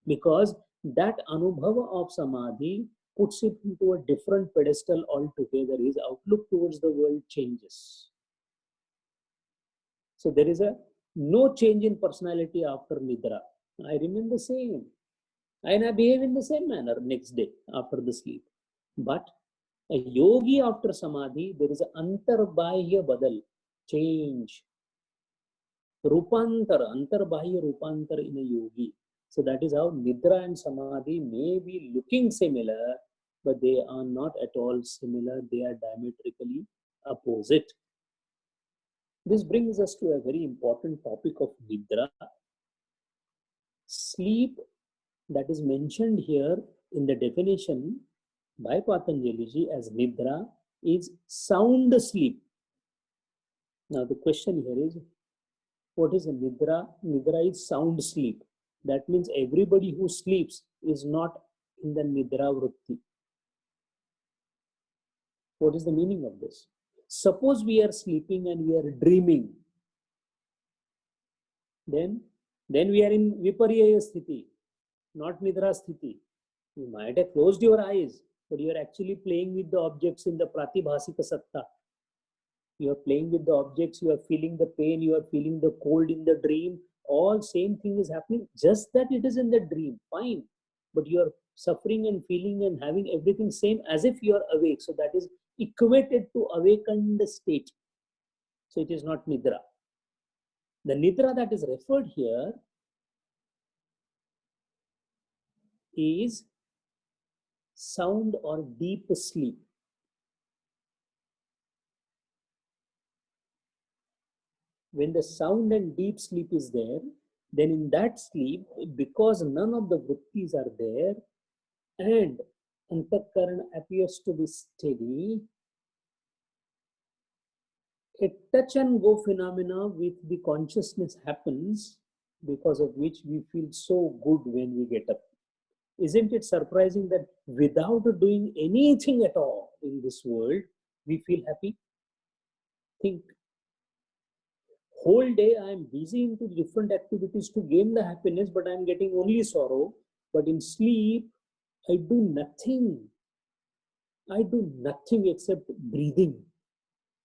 Because that Anubhava of Samadhi puts it into a different pedestal altogether. His outlook towards the world changes. So there is a no change in personality after Nidra. I remain the same. And I behave in the same manner next day after the sleep. But a yogi after Samadhi, there is an antarbahya badal, change. Rupantar, antarbahya rupantar in a yogi. So that is how Nidra and Samadhi may be looking similar, but they are not at all similar. They are diametrically opposite. This brings us to a very important topic of Nidra. Sleep that is mentioned here in the definition by Patanjali as Nidra is sound sleep. Now the question here is, what is a Nidra? Nidra is sound sleep. That means everybody who sleeps is not in the Nidra Vritti. What is the meaning of this? Suppose we are sleeping and we are dreaming. Then we are in Viparyaya Sthiti, not Nidra Sthiti. You might have closed your eyes, but you are actually playing with the objects in the Pratibhasika Satta. You are playing with the objects, you are feeling the pain, you are feeling the cold in the dream. All same thing is happening, just that it is in the dream. Fine. But you are suffering and feeling and having everything same as if you are awake. So that is equated to awakened state. So it is not Nidra. The Nidra that is referred here is sound or deep sleep. When the sound and deep sleep is there, Then in that sleep, because none of the vrittis are there and antakaran appears to be steady, a touch and go phenomena with the consciousness happens, because of which we feel so good when we get up. Isn't it surprising that without doing anything at all in this world, we feel happy? Think, whole day I am busy into different activities to gain the happiness, but I am getting only sorrow. But in sleep, I do nothing. I do nothing except breathing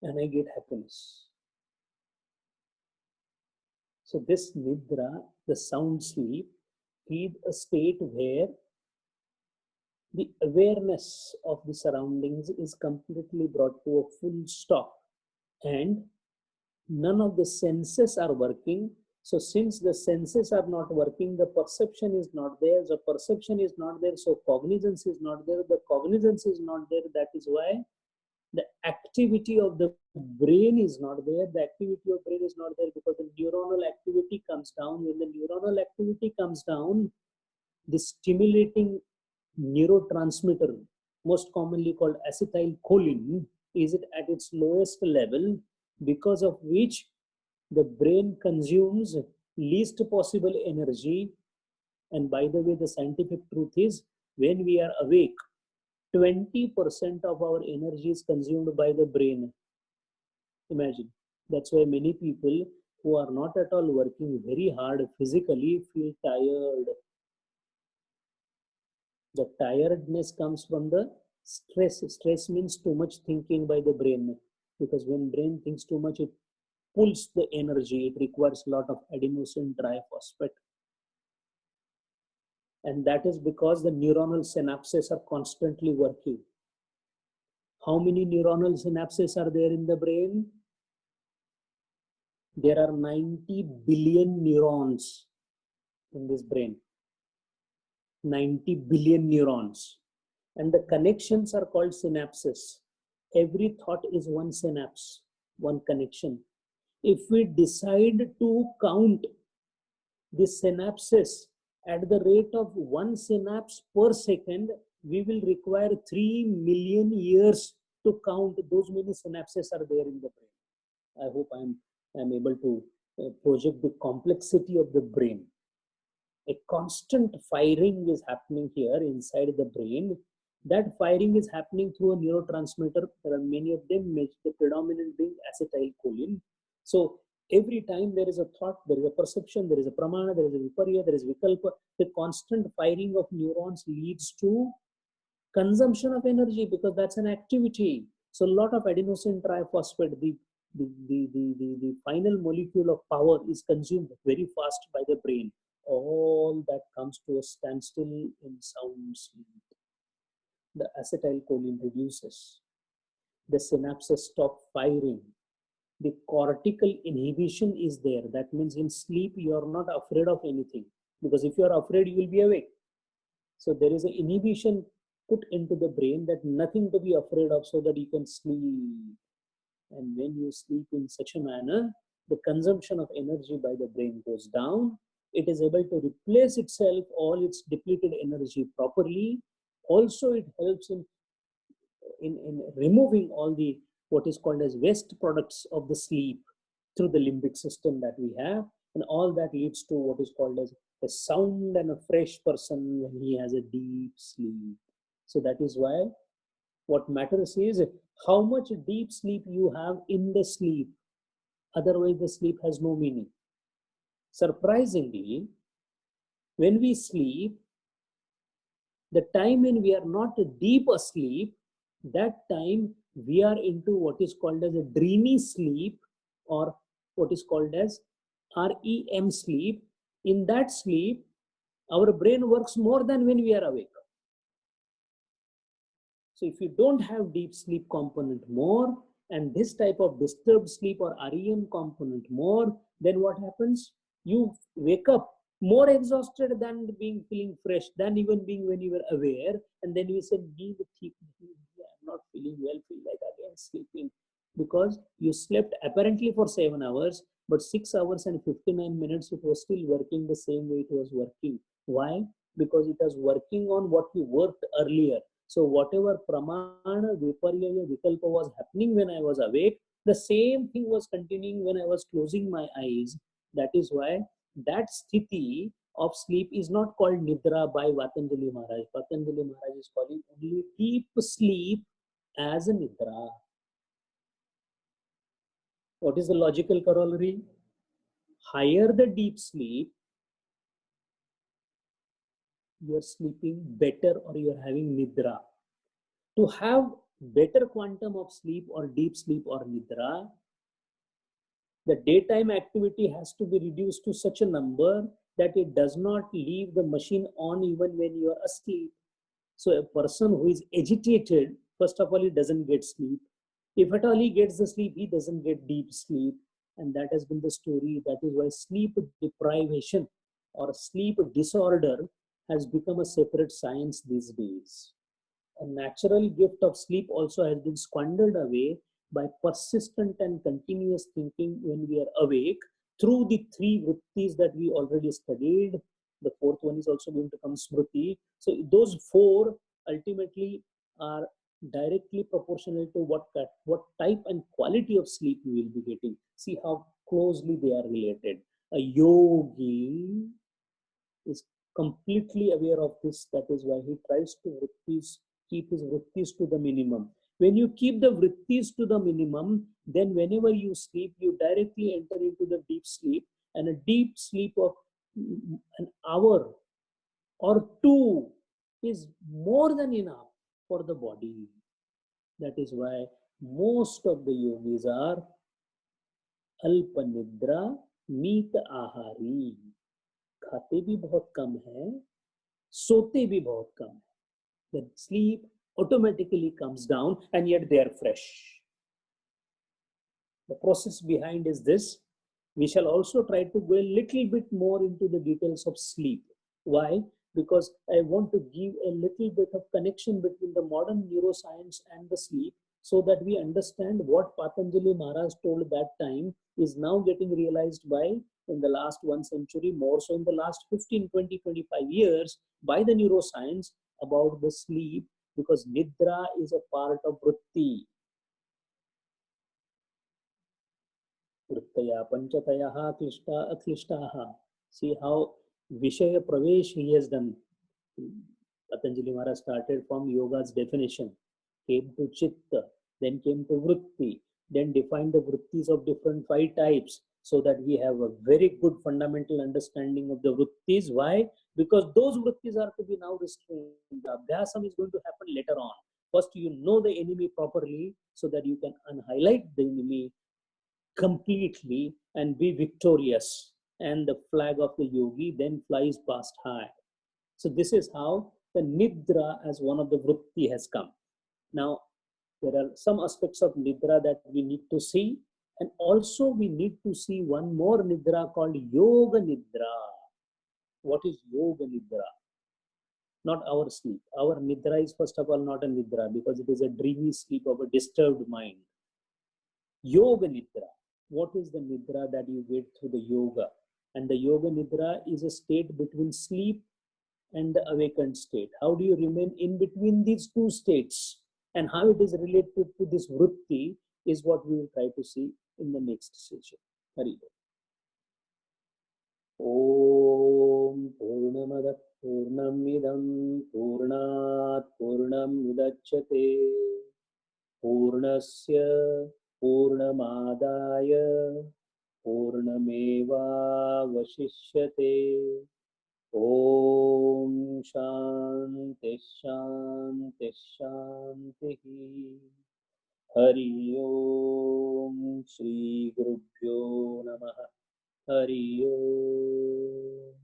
and I get happiness. So this nidra, the sound sleep, is a state where the awareness of the surroundings is completely brought to a full stop and none of the senses are working. So since the senses are not working, the perception is not there. The perception is not there, so cognizance is not there. The cognizance is not there. That is why the activity of the brain is not there. The activity of brain is not there because the neuronal activity comes down. When the neuronal activity comes down, the stimulating neurotransmitter, most commonly called acetylcholine, is at its lowest level, because of which the brain consumes least possible energy. And by the way, the scientific truth is, when we are awake, 20% of our energy is consumed by the brain. Imagine. That's why many people who are not at all working very hard physically feel tired. The tiredness comes from the stress. Stress means too much thinking by the brain, because when brain thinks too much, it pulls the energy. It requires a lot of adenosine triphosphate. And that is because the neuronal synapses are constantly working. How many neuronal synapses are there in the brain? There are 90 billion neurons in this brain. 90 billion neurons. And the connections are called synapses. Every thought is one synapse, one connection. If we decide to count the synapses at the rate of one synapse per second, we will require 3 million years to count those many synapses are there in the brain. I hope I'm able to project the complexity of the brain. A constant firing is happening here inside the brain. That firing is happening through a neurotransmitter. There are many of them, the predominant being acetylcholine. So every time there is a thought, there is a perception, there is a pramana, there is a viparya, there is vikalpa. The constant firing of neurons leads to consumption of energy, because that's an activity. So a lot of adenosine triphosphate, the final molecule of power, is consumed very fast by the brain. All that comes to a standstill in sound sleep. The acetylcholine reduces. The synapses stop firing. The cortical inhibition is there. That means in sleep, you are not afraid of anything. Because if you are afraid, you will be awake. So there is an inhibition put into the brain that nothing to be afraid of, so that you can sleep. And when you sleep in such a manner, the consumption of energy by the brain goes down. It is able to replace itself, all its depleted energy properly. Also, it helps in removing all the what is called as waste products of the sleep through the limbic system that we have. And all that leads to what is called as a sound and a fresh person when he has a deep sleep. So that is why what matters is how much deep sleep you have in the sleep. Otherwise, the sleep has no meaning. Surprisingly, when we sleep, the time when we are not deep asleep, that time we are into what is called as a dreamy sleep, or what is called as REM sleep. In that sleep, our brain works more than when we are awake. So if you don't have deep sleep component more, and this type of disturbed sleep or REM component more, then what happens? You wake up more exhausted than being feeling fresh, than even being when you were aware. And then you said, I'm not feeling well, feel like again sleeping. Because you slept apparently for 7 hours, but 6 hours and 59 minutes it was still working the same way it was working. Why? Because it was working on what we worked earlier. So whatever pramana viparyaya vikalpa was happening when I was awake, the same thing was continuing when I was closing my eyes. That is why that sthiti of sleep is not called nidra by Patanjali Maharaj. Patanjali Maharaj is calling only deep sleep as a nidra. What is the logical corollary? Higher the deep sleep, you're sleeping better or you're having nidra. To have better quantum of sleep or deep sleep or nidra, the daytime activity has to be reduced to such a number that it does not leave the machine on even when you are asleep. So a person who is agitated, first of all, he doesn't get sleep. If at all he gets the sleep, he doesn't get deep sleep. And that has been the story. That is why sleep deprivation or sleep disorder has become a separate science these days. A natural gift of sleep also has been squandered away by persistent and continuous thinking when we are awake through the three vrittis that we already studied. The fourth one is also going to come, smriti. So those four ultimately are directly proportional to what type and quality of sleep we will be getting. See how closely they are related. A yogi is completely aware of this. That is why he tries to keep his vrittis to the minimum. When you keep the vrittis to the minimum, then whenever you sleep, you directly enter into the deep sleep, and a deep sleep of an hour or two is more than enough for the body. That is why most of the yogis are अल्प निद्रा मीत आहारी, खाते भी बहुत कम है, सोते भी बहुत कम है. The sleep automatically comes down and yet they are fresh. The process behind is this. We shall also try to go a little bit more into the details of sleep. Why? Because I want to give a little bit of connection between the modern neuroscience and the sleep, so that we understand what Patanjali Maharaj told that time is now getting realized by, in the last 1 century, more so in the last 15, 20, 25 years, by the neuroscience about the sleep, because Nidra is a part of Vritti. Vrittaya Panchatayaha Klishta Aklishtaha. See how Vishaya Pravesh he has done. Patanjali Maharaj started from yoga's definition, came to Chitta, then came to Vritti, then defined the Vrittis of different 5 types, so that we have a very good fundamental understanding of the Vrittis. Why? Because those Vrittis are to be now restrained. The Abhyasam is going to happen later on. First, you know the enemy properly so that you can unhighlight the enemy completely and be victorious. And the flag of the yogi then flies past high. So this is how the Nidra as one of the Vritti has come. Now, there are some aspects of Nidra that we need to see. And also we need to see one more Nidra called Yoga Nidra. What is Yoga Nidra? Not our sleep. Our Nidra is first of all not a Nidra, because it is a dreamy sleep of a disturbed mind. Yoga Nidra. What is the Nidra that you get through the yoga? And the Yoga Nidra is a state between sleep and the awakened state. How do you remain in between these two states, and how it is related to this vritti is what we will try to see in the next session. Hari Om Purnamada Purnamidam Purnat Purnam Mudachyate Purnasya Purnamadaya Purnameva Vashishyate. Om Shanti Shanti Shanti. Hari Om Shri Gurubhyo Namaha. Hari Om.